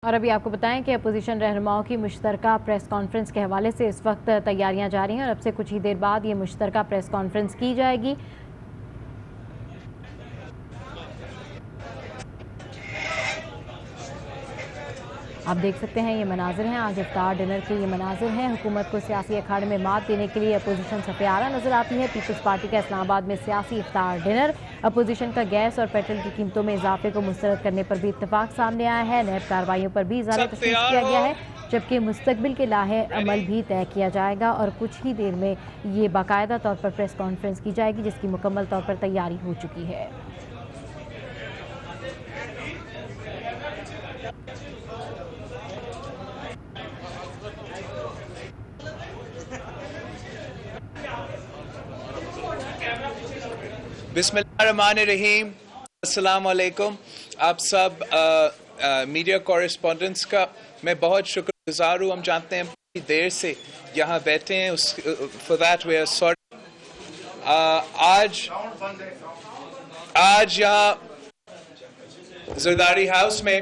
اور ابھی آپ کو بتائیں کہ اپوزیشن رہنماؤں کی مشترکہ پریس کانفرنس کے حوالے سے اس وقت تیاریاں جاری ہیں اور اب سے کچھ ہی دیر بعد یہ مشترکہ پریس کانفرنس کی جائے گی۔ آپ دیکھ سکتے ہیں یہ مناظر ہیں، آج افطار ڈنر کے یہ مناظر ہیں۔ حکومت کو سیاسی اکھاڑے میں مات دینے کے لیے اپوزیشن سفیارہ نظر آتی ہے۔ پیپلز پارٹی کا اسلام آباد میں سیاسی افطار ڈنر، اپوزیشن کا گیس اور پیٹرول کی قیمتوں میں اضافے کو مسترد کرنے پر بھی اتفاق سامنے آیا ہے۔ نیب کارروائیوں پر بھی اظہار تشویش کیا گیا ہے، جبکہ مستقبل کے لائحہ عمل بھی طے کیا جائے گا اور کچھ ہی دیر میں یہ باقاعدہ طور پر پریس کانفرنس کی جائے گی، جس کی مکمل طور پر تیاری ہو چکی ہے۔ بسم اللہ الرحمن الرحیم، السلام علیکم۔ آپ سب میڈیا کورسپونڈنٹس کا میں بہت شکر گزار ہوں۔ ہم جانتے ہیں بڑی دیر سے یہاں بیٹھے ہیں، for that we are sorry۔ آج یہاں زرداری ہاؤس میں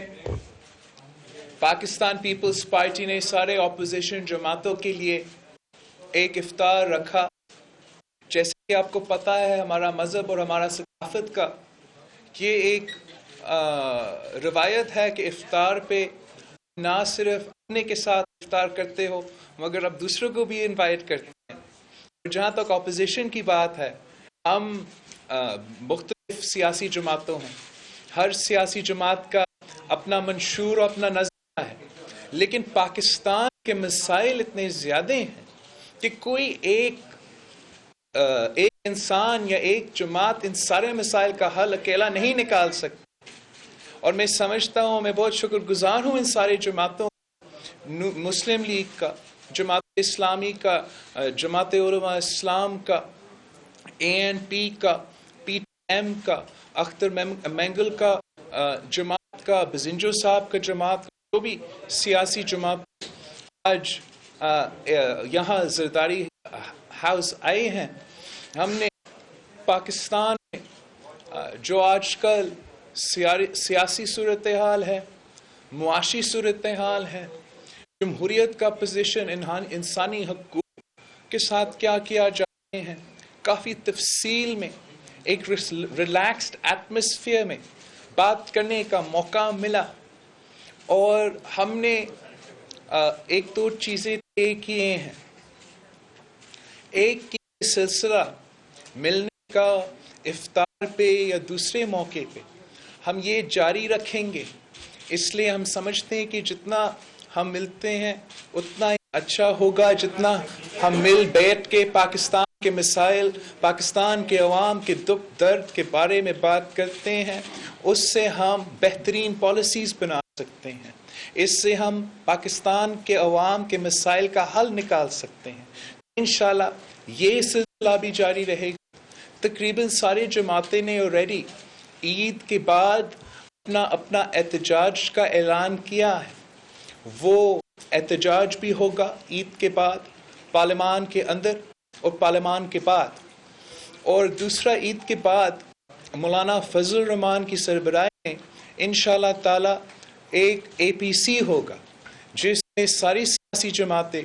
پاکستان پیپلز پارٹی نے سارے اپوزیشن جماعتوں کے لیے ایک افطار رکھا۔ جیسے کہ آپ کو پتہ ہے، ہمارا مذہب اور ہمارا ثقافت کا یہ ایک روایت ہے کہ افطار پہ نہ صرف اپنے کے ساتھ افطار کرتے ہو مگر اب دوسروں کو بھی انوائٹ کرتے ہیں۔ جہاں تک اپوزیشن کی بات ہے، ہم مختلف سیاسی جماعتوں ہیں، ہر سیاسی جماعت کا اپنا منشور اور اپنا نظریہ ہے، لیکن پاکستان کے مسائل اتنے زیادہ ہیں کہ کوئی ایک انسان یا ایک جماعت ان سارے مسائل کا حل اکیلا نہیں نکال سکتی۔ اور میں سمجھتا ہوں، میں بہت شکر گزار ہوں ان سارے جماعتوں، مسلم لیگ کا، جماعت اسلامی کا، جماعت علماء اسلام کا، ANP کا، PTM کا، اختر مینگل کا جماعت کا، بزنجو صاحب کا جماعت کا، جو بھی سیاسی جماعت آج یہاں زرداری ہاؤس آئے ہیں۔ ہم نے پاکستان میں جو آج کل سیاسی صورتحال ہے، معاشی صورتحال ہے، جمہوریت کا پوزیشن، انسانی حقوق کے ساتھ کیا کیا جا رہے ہیں، کافی تفصیل میں ایک ریلیکسڈ ایٹماسفیئر میں بات کرنے کا موقع ملا، اور ہم نے ایک دو چیزیں طے کیے ہیں۔ ایک کی سلسلہ ملنے کا افطار پہ یا دوسرے موقع پہ ہم یہ جاری رکھیں گے۔ اس لیے ہم سمجھتے ہیں کہ جتنا ہم ملتے ہیں اتنا ہی اچھا ہوگا، جتنا ہم مل بیٹھ کے پاکستان کے مسائل، پاکستان کے عوام کے دکھ درد کے بارے میں بات کرتے ہیں، اس سے ہم بہترین پالیسیز بنا سکتے ہیں، اس سے ہم پاکستان کے عوام کے مسائل کا حل نکال سکتے ہیں۔ انشاءاللہ یہ سلسلہ بھی جاری رہے گا۔ تقریباً سارے جماعتیں نے already عید کے بعد اپنا احتجاج کا اعلان کیا ہے۔ وہ احتجاج بھی ہوگا عید کے بعد، پارلیمان کے اندر اور پارلیمان کے بعد۔ اور دوسرا، عید کے بعد مولانا فضل الرحمان کی سربراہی میں انشاءاللہ تعالی ایک APC ہوگا، جس میں ساری سیاسی جماعتیں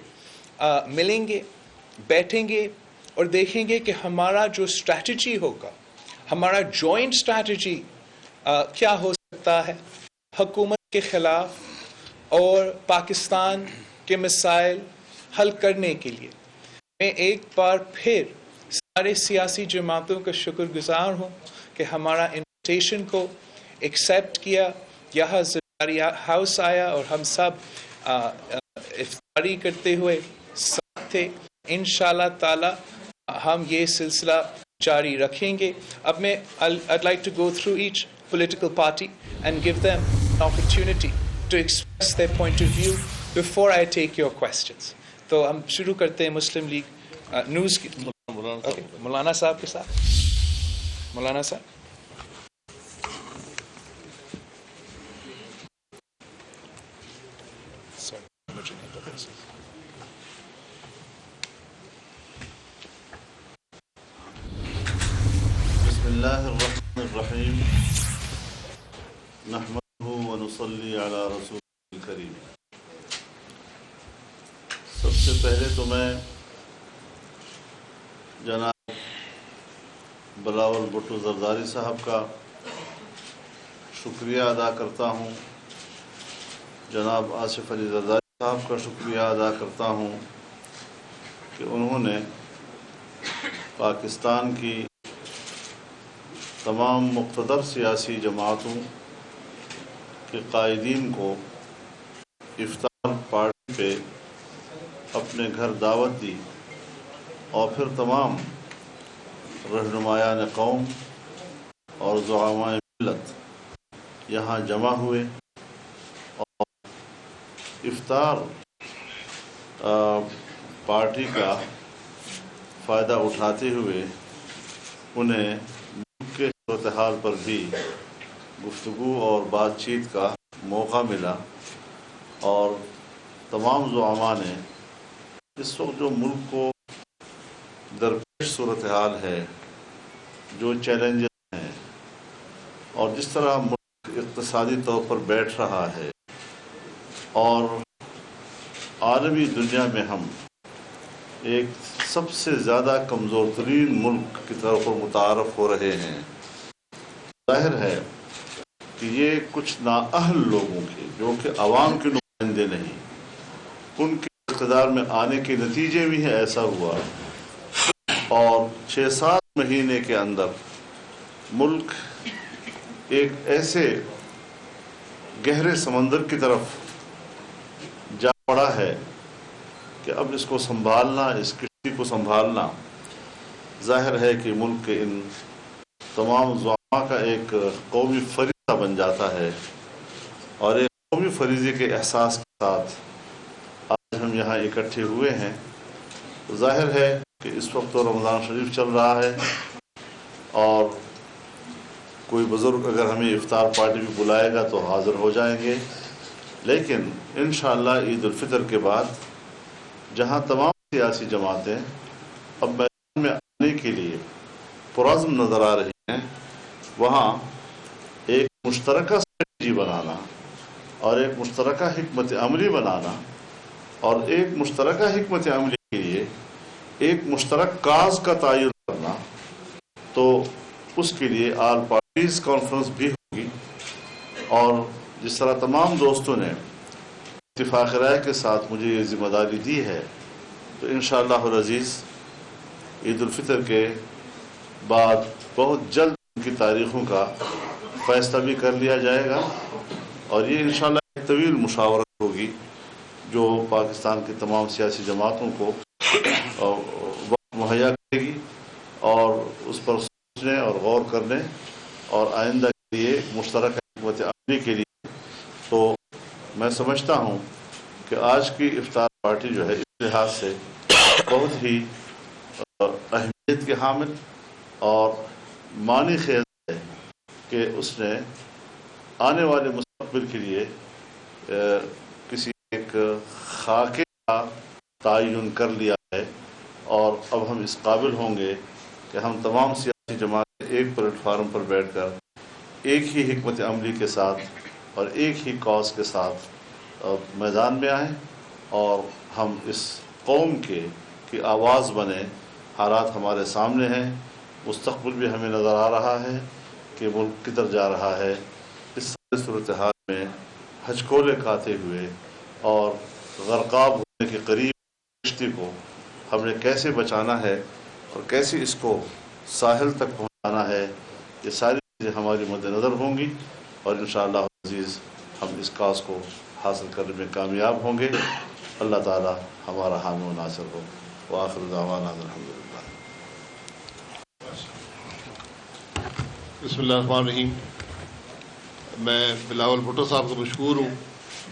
ملیں گے، بیٹھیں گے اور دیکھیں گے کہ ہمارا جو اسٹریٹجی ہوگا، ہمارا جوائنٹ اسٹریٹجی کیا ہو سکتا ہے حکومت کے خلاف اور پاکستان کے مسائل حل کرنے کے لیے۔ میں ایک بار پھر سارے سیاسی جماعتوں کا شکر گزار ہوں کہ ہمارا انویٹیشن کو ایکسیپٹ کیا، یہاں زرداری ہاؤس آیا اور ہم سب افطاری کرتے ہوئے ساتھ تھے۔ انشاءاللہ تعالی ہم یہ سلسلہ جاری رکھیں گے۔ اب میں I'd like to go through each political party and give them an opportunity to express their point of view before I take your questions۔ تو ہم شروع کرتے ہیں مسلم لیگ نیوز کی مولانا صاحب کے ساتھ۔ مولانا صاحب۔ بسم اللہ الرحمن الرحیم، نحمده ونصلي على رسول سے پہلے تو میں جناب بلاول بھٹو زرداری صاحب کا شکریہ ادا کرتا ہوں، جناب آصف علی زرداری صاحب کا شکریہ ادا کرتا ہوں کہ انہوں نے پاکستان کی تمام مقتدر سیاسی جماعتوں کے قائدین کو افطار پارٹی پہ اپنے گھر دعوت دی، اور پھر تمام رہنمایان قوم اور زعماء ملت یہاں جمع ہوئے اور افطار پارٹی کا فائدہ اٹھاتے ہوئے انہیں ملک کے صورتحال پر بھی گفتگو اور بات چیت کا موقع ملا، اور تمام زعماء نے اس وقت جو ملک کو درپیش صورتحال ہے، جو چیلنجز ہیں، اور جس طرح ملک اقتصادی طور پر بیٹھ رہا ہے اور عالمی دنیا میں ہم ایک سب سے زیادہ کمزور ترین ملک کی طرف متعارف ہو رہے ہیں، ظاہر ہے کہ یہ کچھ نااہل لوگوں کے، جو کہ عوام کے نمائندے نہیں، ان کے اقتدار میں آنے کے نتیجے بھی ہے ایسا ہوا، اور 6-7 مہینے کے اندر ملک ایک ایسے گہرے سمندر کی طرف جا پڑا ہے کہ اب اس کو سنبھالنا، اس کشتی کو سنبھالنا، ظاہر ہے کہ ملک کے ان تمام زعماء کا ایک قومی فریضہ بن جاتا ہے، اور ایک قومی فریضے کے احساس کے ساتھ آج ہم یہاں اکٹھے ہوئے ہیں۔ تو ظاہر ہے کہ اس وقت تو رمضان شریف چل رہا ہے، اور کوئی بزرگ اگر ہمیں افطار پارٹی بھی بلائے گا تو حاضر ہو جائیں گے، لیکن انشاءاللہ عید الفطر کے بعد جہاں تمام سیاسی جماعتیں اب میدان میں آنے کے لیے پرعزم نظر آ رہی ہیں، وہاں ایک مشترکہ اسٹریٹجی بنانا اور ایک مشترکہ حکمت عملی بنانا اور ایک مشترکہ حکمت عملی کے لیے ایک مشترک کاز کا تعین کرنا، تو اس کے لیے آل پارٹیز کانفرنس بھی ہوگی، اور جس طرح تمام دوستوں نے اتفاق رائے کے ساتھ مجھے یہ ذمہ داری دی ہے، تو انشاءاللہ العزیز عید الفطر کے بعد بہت جلد ان کی تاریخوں کا فیصلہ بھی کر لیا جائے گا، اور یہ انشاءاللہ ایک طویل مشاورت ہوگی جو پاکستان کی تمام سیاسی جماعتوں کو وقت مہیا کرے گی، اور اس پر سوچنے اور غور کرنے اور آئندہ کے لیے مشترکہ حکمت عملی کے لیے۔ تو میں سمجھتا ہوں کہ آج کی افطار پارٹی جو ہے اس لحاظ سے بہت ہی اہمیت کے حامل اور معنی خیز ہے کہ اس نے آنے والے مستقبل کے لیے کسی ایک خاکے کا تعین کر لیا ہے، اور اب ہم اس قابل ہوں گے کہ ہم تمام سیاسی جماعتیں ایک پلیٹ فارم پر بیٹھ کر ایک ہی حکمت عملی کے ساتھ اور ایک ہی کاز کے ساتھ میدان میں آئیں، اور ہم اس قوم کی آواز بنے۔ حالات ہمارے سامنے ہیں، مستقبل بھی ہمیں نظر آ رہا ہے کہ ملک کدھر جا رہا ہے۔ اس ساری صورتحال میں ہچکولے کھاتے ہوئے اور غرقاب ہونے کے قریب کشتی کو ہم نے کیسے بچانا ہے اور کیسے اس کو ساحل تک پہنچانا ہے، یہ ساری چیزیں ہماری مد نظر ہوں گی، اور انشاءاللہ عزیز ہم اس کاز کو حاصل کرنے میں کامیاب ہوں گے۔ اللہ تعالی ہمارا حامی و ناصر ہو۔ وآخر دعوانا الحمدللہ۔ بسم اللہ الرحمن الرحیم۔ میں بلاول بھٹو صاحب کو مشکور ہوں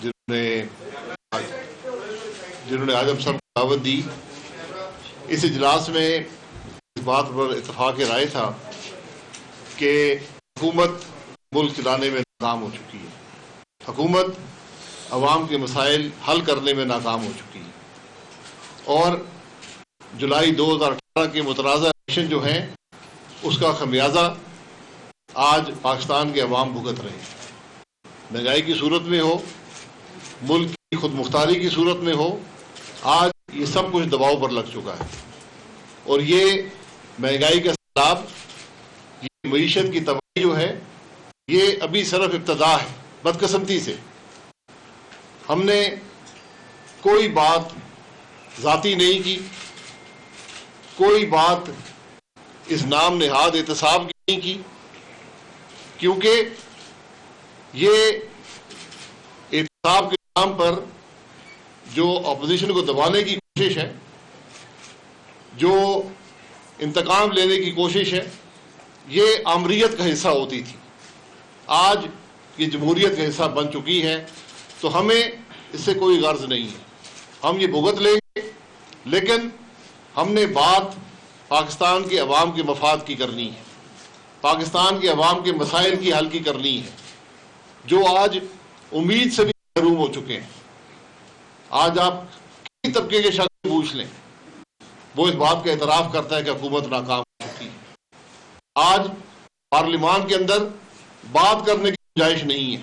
جنہوں نے آج ہم سب کو دعوت دی۔ اس اجلاس میں اس بات پر اتفاق رائے تھا کہ حکومت ملک چلانے میں ناکام ہو چکی ہے، حکومت عوام کے مسائل حل کرنے میں ناکام ہو چکی ہے، اور جولائی 2018 کے متنازع الیکشن جو ہیں اس کا خمیازہ آج پاکستان کے عوام بھگت رہے ہیں، مہنگائی کی صورت میں ہو، ملک کی خود مختاری کی صورت میں ہو۔ آج یہ سب کچھ دباؤ پر لگ چکا ہے، اور یہ مہنگائی کا سیلاب، یہ معیشت کی تباہی جو ہے، یہ ابھی صرف ابتدا ہے۔ بدقسمتی سے ہم نے کوئی بات ذاتی نہیں کی، کوئی بات اس نام نہاد احتساب کی نہیں کی، کیونکہ یہ احتساب کے نام پر جو اپوزیشن کو دبانے کی کوشش ہے، جو انتقام لینے کی کوشش ہے، یہ آمریت کا حصہ ہوتی تھی۔ آج یہ جمہوریت کا حصہ بن چکی ہے، تو ہمیں اس سے کوئی غرض نہیں ہے، ہم یہ بھگت لیں گے، لیکن ہم نے بات پاکستان کے عوام کے مفاد کی کرنی ہے، پاکستان کے عوام کے مسائل کی حل کی کرنی ہے، جو آج امید سے بھی محروم ہو چکے ہیں۔ آج آپ کسی طبقے کے شخص سے پوچھ لیں، وہ اس بات کا اعتراف کرتا ہے کہ حکومت ناکام ہو چکی ہے۔ آج پارلیمان کے اندر بات کرنے کی گنجائش نہیں ہے،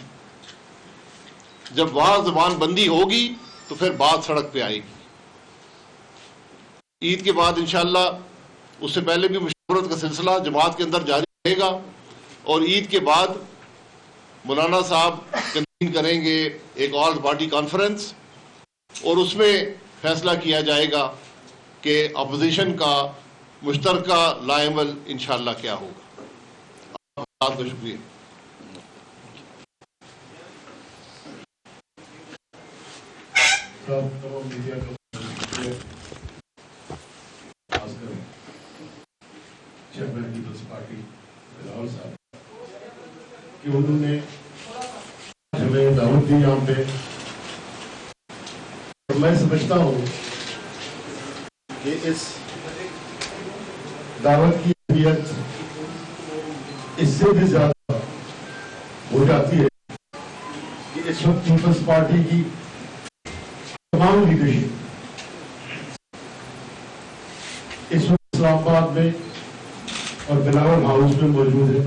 جب وہاں زبان بندی ہوگی تو پھر بات سڑک پہ آئے گی۔ عید کے بعد انشاءاللہ، اس سے پہلے بھی مشاورت کا سلسلہ جماعت کے اندر جاری رہے گا، اور عید کے بعد مولانا صاحب کنوین کریں گے ایک آل پارٹی کانفرنس، اور اس میں فیصلہ کیا جائے گا کہ اپوزیشن کا مشترکہ لائے عمل انشاءاللہ کیا ہوگا۔ آپ کا شکریہ۔ تمام میڈیا کا شکریہ، خاص کر چیئرمین پیپلز پارٹی بلاول صاحب کہ انہوں نے ہمیں دعوت دی یہاں پہ، اور میں سمجھتا ہوں کہ اس دعوت کی اہمیت اس سے بھی زیادہ ہو جاتی ہے کہ اس وقت پیپلز پارٹی کی تمام لیڈرشپ اس وقت اسلام آباد میں اور بلاول ہاؤس میں موجود ہے۔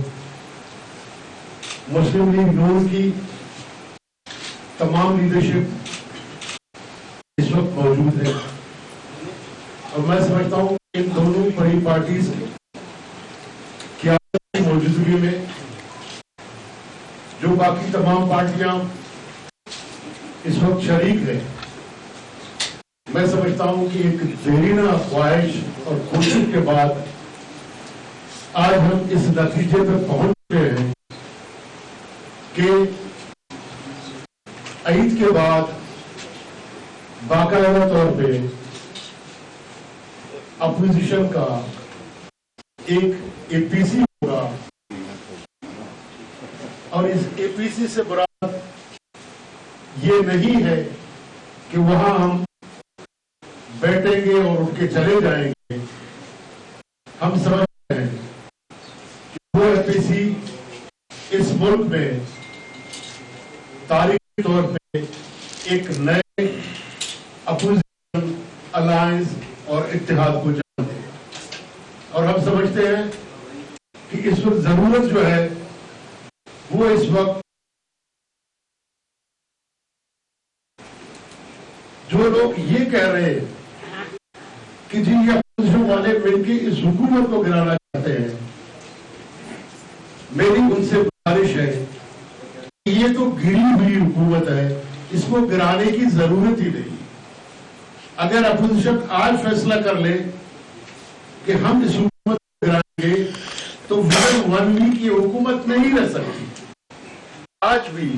مسلم لیگ نون کی تمام لیڈرشپ اس وقت موجود ہے، اور میں سمجھتا ہوں کہ ان دونوں بڑی پارٹیز کی موجودگی میں جو باقی تمام پارٹیاں اس وقت شریک ہیں، میں سمجھتا ہوں کہ ایک دیرینہ خواہش اور کوشش کے بعد آج ہم اس نتیجے پر پہنچ چکے ہیں کہ عید کے بعد باقاعدہ طور پہ اپوزیشن کا ایک اے پی سی ہوگا، اور اس اے پی سی سے مراد یہ نہیں ہے کہ وہاں ہم بیٹھیں گے اور اٹھ کے چلے جائیں گے۔ ہم سمجھتے ہیں کہ وہ اے پی سی اس ملک میں تاریخی طور پہ ایک نئے اپوزیشن الائنس اور اتحاد کو جان دے، اور ہم سمجھتے ہیں کہ اس وقت ضرورت جو ہے وہ اس وقت جو لوگ یہ کہہ رہے ہیں کہ جی یہ اپوزیشن والے مل کے اس حکومت کو گرانا چاہتے ہیں، میری ان سے گزارش ہے کہ یہ تو گری ہوئی حکومت ہے، اس کو گرانے کی ضرورت ہی نہیں۔ اگر اپوزیشن آج فیصلہ کر لے کہ ہم اس حکومت کو گرائیں گے تو ون ویک کی حکومت نہیں رہ سکتی۔ آج بھی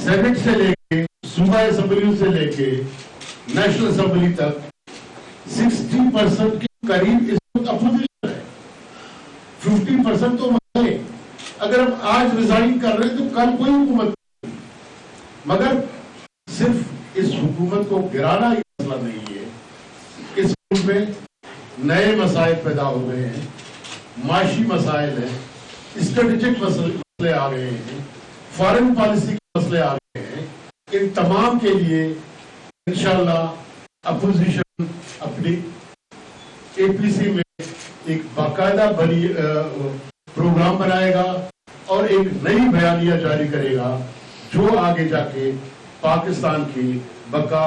سینٹ سے لے کے صوبہ اسمبلی سے لے کے نیشنل اسمبلی تک 60% کے قریب اس وقت اپوزیشن ہے، 50% تو مسئلے۔ اگر ہم آج ریزائن کر رہے ہیں تو کل کوئی حکومت نہیں، مگر صرف اس حکومت کو گرانا ہی مسئلہ نہیں ہے۔ اس ملک میں نئے مسائل پیدا ہو گئے ہیں، معاشی مسائل ہیں، اسٹریٹجک مسئلے آ گئے ہیں، فارن پالیسی کے مسئلے آ گئے ہیں۔ ان تمام کے لیے انشاءاللہ اپوزیشن اپنی اے پی سی میں ایک باقاعدہ بڑی پروگرام بنائے گا اور ایک نئی بیانیہ جاری کرے گا جو آگے جا کے پاکستان کی بقا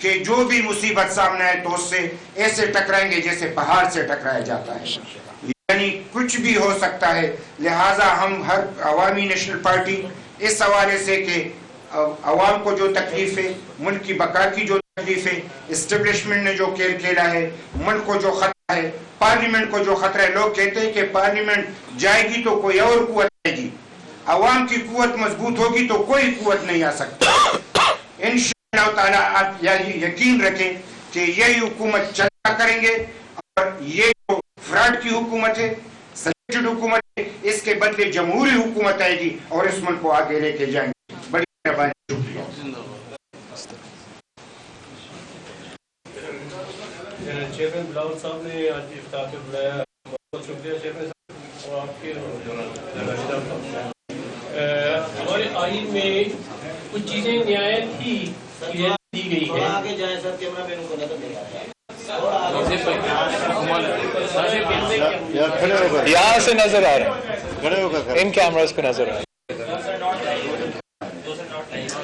کہ جو بھی مصیبت سامنے آئے تو اس سے ایسے ٹکرائیں گے جیسے پہاڑ سے ٹکرایا جاتا ہے، یعنی کچھ بھی ہو سکتا ہے. لہٰذا ہم ہر عوامی نیشنل پارٹی اس حوالے سے کہ عوام کو جو تکلیف ہے، ملک کی بقا کی جو تکلیف ہے، اسٹیبلشمنٹ نے جو کھیل کھیلا ہے، ملک کو جو خطرہ ہے، پارلیمنٹ کو جو خطرہ ہے. لوگ کہتے ہیں کہ پارلیمنٹ جائے گی تو کوئی اور قوت آئے گی، عوام کی قوت مضبوط ہوگی تو کوئی قوت نہیں آ سکتی. انشاءاللہ تعالیٰ آپ یقین رکھیں کہ یہی حکومت چلا کریں گے، اور یہ جو فراڈ کی حکومت ہے، سلیکٹڈ حکومت ہے، اس کے بدلے جمہوری حکومت آئے گی اور اس ملک کو آگے لے کے جائیں گے. بڑی مہربانی، شکریہ. چیئرمین بلاول صاحب نے آج افطار پہ بلایا، بہت شکریہ چیئرمین صاحب. اور آپ کے ہمارے آئین میں کچھ چیزیں نہایت ہی دی گئی ہے. یہاں سے نظر آ رہے ہیں، ان کیمراز کو نظر آ رہے ہیں.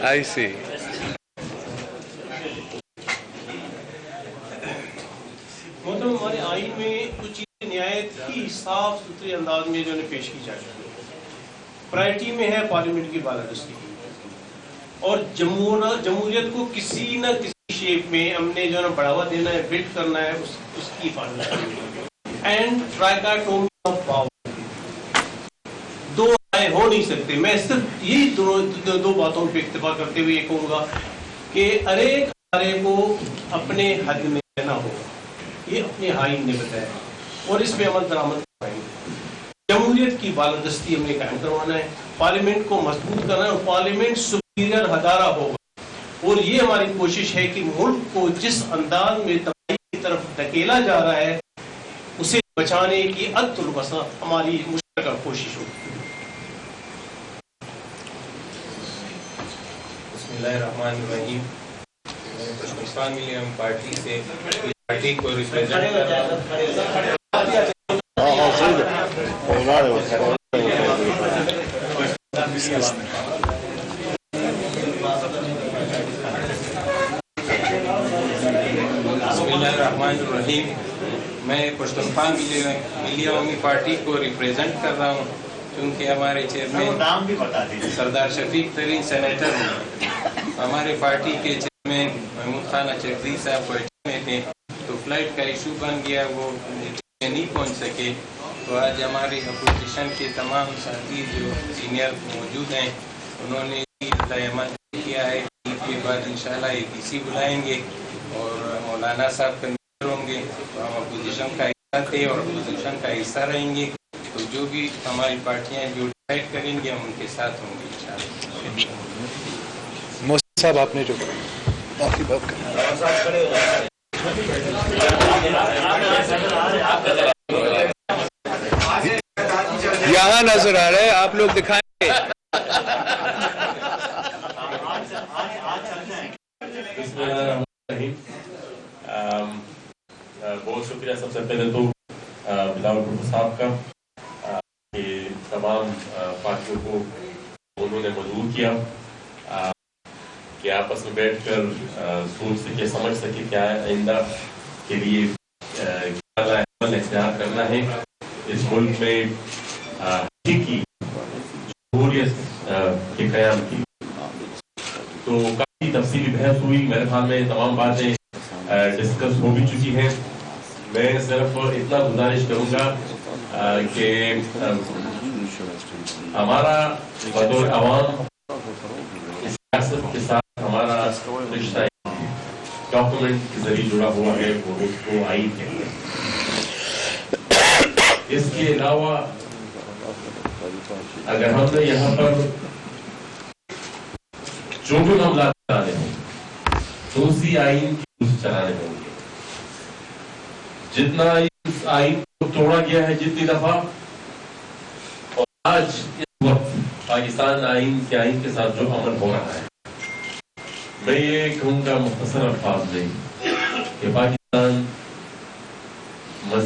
آئی سی. مطلب ہمارے آئین میں کچھ چیزیں نہایت ہی صاف ستھرے انداز میں جو ہے پیش کی جا چکی ہے. پرائرٹی میں ہے پارلیمنٹ کی بالادستی، اور جمہوریت کو کسی نہ کسی شیپ میں ہم نے جو ہے بڑھاوا دینا ہے، بلڈ کرنا ہے، اس کی حفاظت کرنی ہے. اینڈ ٹرائکاٹومی آف پاور، دو رائے ہو نہیں سکتے. میں صرف یہی دو باتوں پہ اکتفا کرتے ہوئے یہ کہوں گا کہ ہر ایک ادارے کو اپنے حد میں رہنا ہوگا. یہ اپنے آئین نے بتایا اور اس پہ عمل درآمد کرائیں گے. جمہوریت کی بالادستی ہم نے قائم کروانا ہے، پارلیمنٹ کو مضبوط کرنا ہے، اور پارلیمنٹ سپیریئر ادارہ ہوگا. اور یہ ہماری کوشش ہے کہ ملک کو جس انداز میں تباہی کی طرف دھکیلا جا رہا ہے اسے بچانے کی ادت الوسع ہماری مشترکہ کوشش ہوگی. بسم اللہ الرحمن الرحیم. پاکستان ملیم پارٹی سے پارٹی کو ریپرزینٹ بسم اللہ الرحمن الرحیم. میں پشتونخوا ملی عوامی پارٹی کو ریپرزینٹ کر رہا ہوں، کیونکہ ہمارے چیئرمین سردار شفیق ترین سینیٹر ہیں. ہمارے پارٹی کے چیئرمین محمود خان اچکزئی صاحب کوئٹہ میں تھے تو فلائٹ کا ایشو بن گیا، وہ نہیں پہنچ سکے. تو آج ہماری اپوزیشن کے تمام ساتھی جو سینئر موجود ہیں انہوں نے احمد کیا ہے کہ عید کے بعد انشاءاللہ APC بلائیں گے اور مولانا صاحب کنوینر ہوں گے. تو ہم اپوزیشن کا حصہ تھے اور اپوزیشن کا حصہ رہیں گے. تو جو بھی ہماری پارٹیاں جو ڈیسائیڈ کریں گے ہم ان کے ساتھ ہوں گے انشاءاللہ. موسیٰ صاحب آپ نے جو باقی بات یہاں نظر آ رہا ہے، آپ لوگ دکھائیں گے. بسم اللہ الرحمن الرحیم. بہت شکریہ سب سے پہلے تو بلاول بھٹو صاحب کا کہ تمام پارٹیوں کو انہوں نے مدعو کیا کہ آپس میں بیٹھ کر سوچ سکے، سمجھ سکے کیا آئندہ کے لیے کیا عمل اختیار کرنا ہے اس ملک میں حقیقی جمہوریت کے قیام کی. تو کافی تفصیلی بحث ہوئی، میرے خیال میں تمام باتیں ڈسکس ہو بھی چکی ہیں. میں صرف اتنا گزارش کروں گا کہ ہمارا بطور عوام سیاست کے ساتھ ہمارا رشتہ ڈاکومنٹ کے ذریعے جڑا ہوا ہے، وہ اس کو آئین کہتے ہیں. اس کے علاوہ اگر ہم نے یہاں پر جو بھی معاملات چلانے ہوں تو اسی آئین کی چلانے ہوں گے. جتنا اس آئین کو توڑا گیا ہے جتنی دفعہ، اور آج اس وقت پاکستان آئین کے ساتھ جو عمل ہو رہا ہے، میں یہ کہوں گا مختصر الفاظ میں کہ پاکستان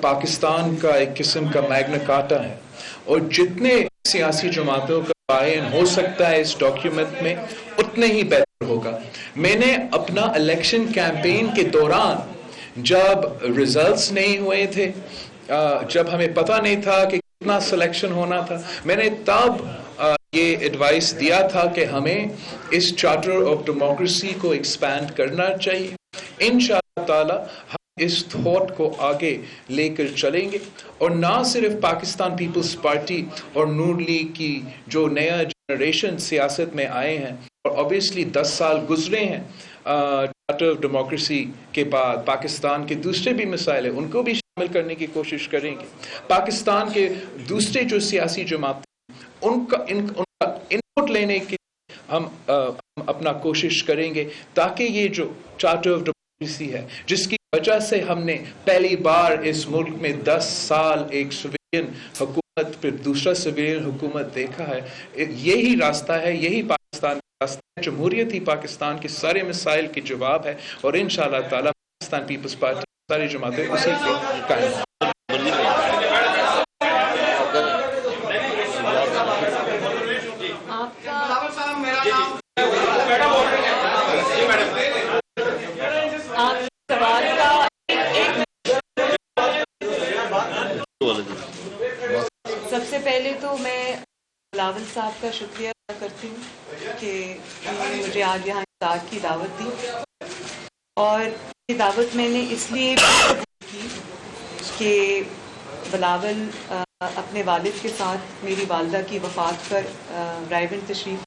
پاکستان کا ایک قسم کا میگنا کارٹا ہے، اور جتنے سیاسی جماعتوں کا تعین ہو سکتا ہے اس ڈاکیومنٹ میں اتنے ہی بہتر ہوگا. میں نے اپنا الیکشن کیمپین کے دوران جب ریزلٹس نہیں ہوئے تھے، جب ہمیں پتہ نہیں تھا کہ کتنا سلیکشن ہونا تھا، میں نے تب یہ ایڈوائس دیا تھا کہ ہمیں اس چارٹر آف ڈیموکریسی کو ایکسپینڈ کرنا چاہیے. انشاءاللہ تعالی ہم اس تھاٹ کو آگے لے کر چلیں گے، اور نہ صرف پاکستان پیپلز پارٹی اور نون لیگ کی جو نیا جنریشن سیاست میں آئے ہیں، اور obviously 10 سال گزرے ہیں چارٹر آف ڈیموکریسی کے بعد، پاکستان کے دوسرے بھی مسائل ہیں ان کو بھی شامل کرنے کی کوشش کریں گے. پاکستان کے دوسرے جو سیاسی جماعتیں ان کا انپٹ لینے کی ہم اپنا کوشش کریں گے، تاکہ یہ جو چارٹر آف ڈیموکریسی ہے جس کی وجہ سے ہم نے پہلی بار اس ملک میں 10 سال ایک سویرین حکومت پھر دوسرا سویرین حکومت دیکھا ہے، یہی راستہ ہے، یہی پاکستان کا راستہ ہے. جمہوریت ہی پاکستان کے سارے مسائل کے جواب ہے، اور انشاءاللہ تعالی پاکستان پیپلز پارٹی ساری جماعتیں اسی کے قائم ہیں. سب سے پہلے تو میں بلاول صاحب کا شکریہ ادا کرتی ہوں کہ انہوں نے مجھے آج یہاں افطار کی دعوت دی، اور یہ دعوت میں نے اس لیے کی کہ بلاول اپنے والد کے ساتھ میری والدہ کی وفات پر رائیونڈ تشریف،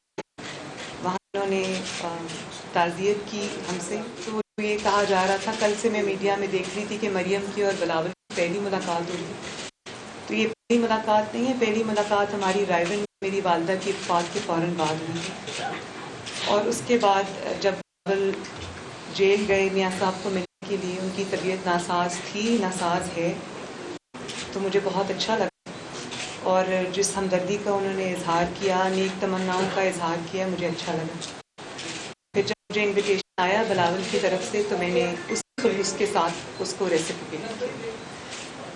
وہاں انہوں نے تعزیت کی ہم سے. تو یہ کہا جا رہا تھا، کل سے میں میڈیا میں دیکھ رہی تھی کہ مریم کی اور بلاول کی پہلی ملاقات ہوئی. تو یہ پہلی ملاقات نہیں ہے، پہلی ملاقات ہماری رائیونڈ میری والدہ کی وفات کے فوراً بعد ہوئی تھی. اور اس کے بعد جب بلاول جیل گئے میاں صاحب کو ملنے کے لیے، ان کی طبیعت ناساز تھی، ناساز ہے، تو مجھے بہت اچھا لگا، اور جس ہمدردی کا انہوں نے اظہار کیا، نیک تمناؤں کا اظہار کیا، مجھے اچھا لگا. پھر جب مجھے انویٹیشن آیا بلاول کی طرف سے تو میں نے اس خلوص کے ساتھ اس کو ریسیپیٹ کیا.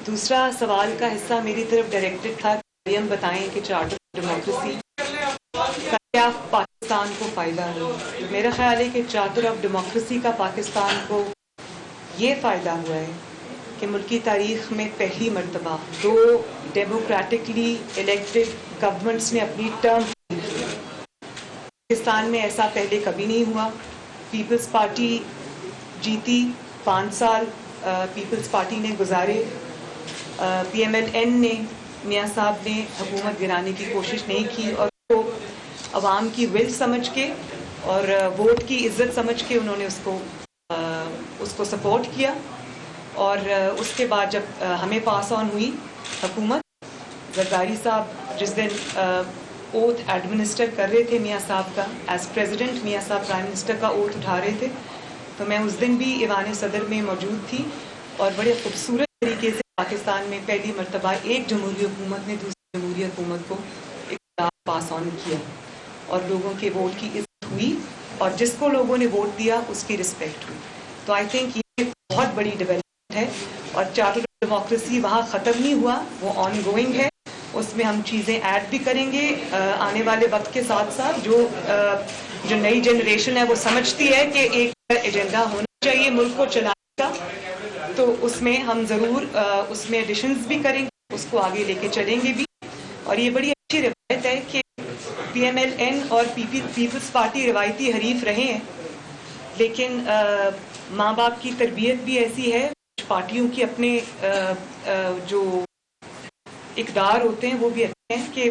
دوسرا سوال کا حصہ میری طرف ڈائریکٹڈ تھا کہ مریم بتائیں کہ چارٹر آف ڈیموکریسی کا کیا پاکستان کو فائدہ ہوا. میرا خیال ہے کہ چارٹر آف ڈیموکریسی کا پاکستان کو یہ فائدہ ہوا ہے کہ ملکی تاریخ میں پہلی مرتبہ 2 ڈیموکریٹکلی الیکٹڈ گورنمنٹس نے اپنی ٹرم پاکستان میں ایسا پہلے کبھی نہیں ہوا. پیپلز پارٹی جیتی، 5 سال پیپلز پارٹی نے گزارے. پی ایم ایل این نے، میاں صاحب نے حکومت گرانے کی کوشش نہیں کی، اور وہ عوام کی ول سمجھ کے اور ووٹ کی عزت سمجھ کے انہوں نے اس کو سپورٹ کیا. اور اس کے بعد جب ہمیں پاس آن ہوئی حکومت، زرداری صاحب جس دن اوتھ ایڈمنسٹر کر رہے تھے میاں صاحب کا ایز پریزیڈنٹ، میاں صاحب پرائم منسٹر کا اوتھ اٹھا رہے تھے، تو میں اس دن بھی ایوان صدر میں موجود تھی، اور بڑے خوبصورت طریقے سے پاکستان میں پہلی مرتبہ ایک جمہوری حکومت نے دوسری جمہوری حکومت کو اقتدار پاس آن کیا، اور لوگوں کے ووٹ کی عزت ہوئی، اور جس کو لوگوں نے ووٹ دیا اس کی رسپیکٹ ہوئی. تو آئی تھنک یہ بہت بڑی ڈیولپمنٹ ہے، اور چارٹر آف ڈیموکریسی وہاں ختم نہیں ہوا، وہ آن گوئنگ ہے. اس میں ہم چیزیں ایڈ بھی کریں گے آنے والے وقت کے ساتھ ساتھ. جو نئی جنریشن ہے وہ سمجھتی ہے کہ ایک ایجنڈا ہونا چاہیے ملک کو چلانے کا، تو اس میں ہم ضرور اس میں ایڈیشنز بھی کریں گے، اس کو آگے لے کے چلیں گے بھی. اور یہ بڑی اچھی روایت ہے کہ پی ایم ایل این اور پیپلز پارٹی روایتی حریف رہے ہیں، لیکن ماں باپ کی تربیت بھی ایسی ہے، پارٹیوں کی اپنے جو اقدار ہوتے ہیں وہ بھی اچھے ہیں کہ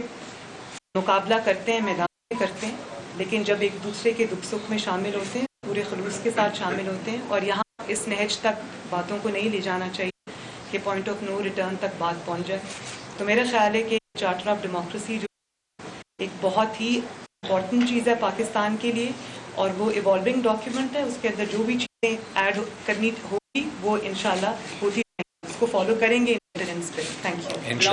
مقابلہ کرتے ہیں، میدان میں کرتے ہیں، لیکن جب ایک دوسرے کے دکھ سکھ میں شامل ہوتے ہیں پورے خلوص کے ساتھ شامل ہوتے ہیں. اور یہاں اس نہج تک باتوں کو نہیں لے جانا چاہیے کہ پوائنٹ آف نو ریٹرن تک بات پہنچ جائے. تو میرا خیال ہے کہ چارٹر آف ڈیموکریسی جو ایک بہت ہی امپورٹنٹ چیز ہے پاکستان کے لیے، اور وہ ایوالونگ ڈاکیومنٹ ہے، اس کے اندر جو بھی چیزیں ایڈ کرنی ہوگی وہ انشاءاللہ ہوتی رہیں گی، اس کو فالو کریں گے انٹرنس پہ. Thank you.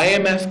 IMF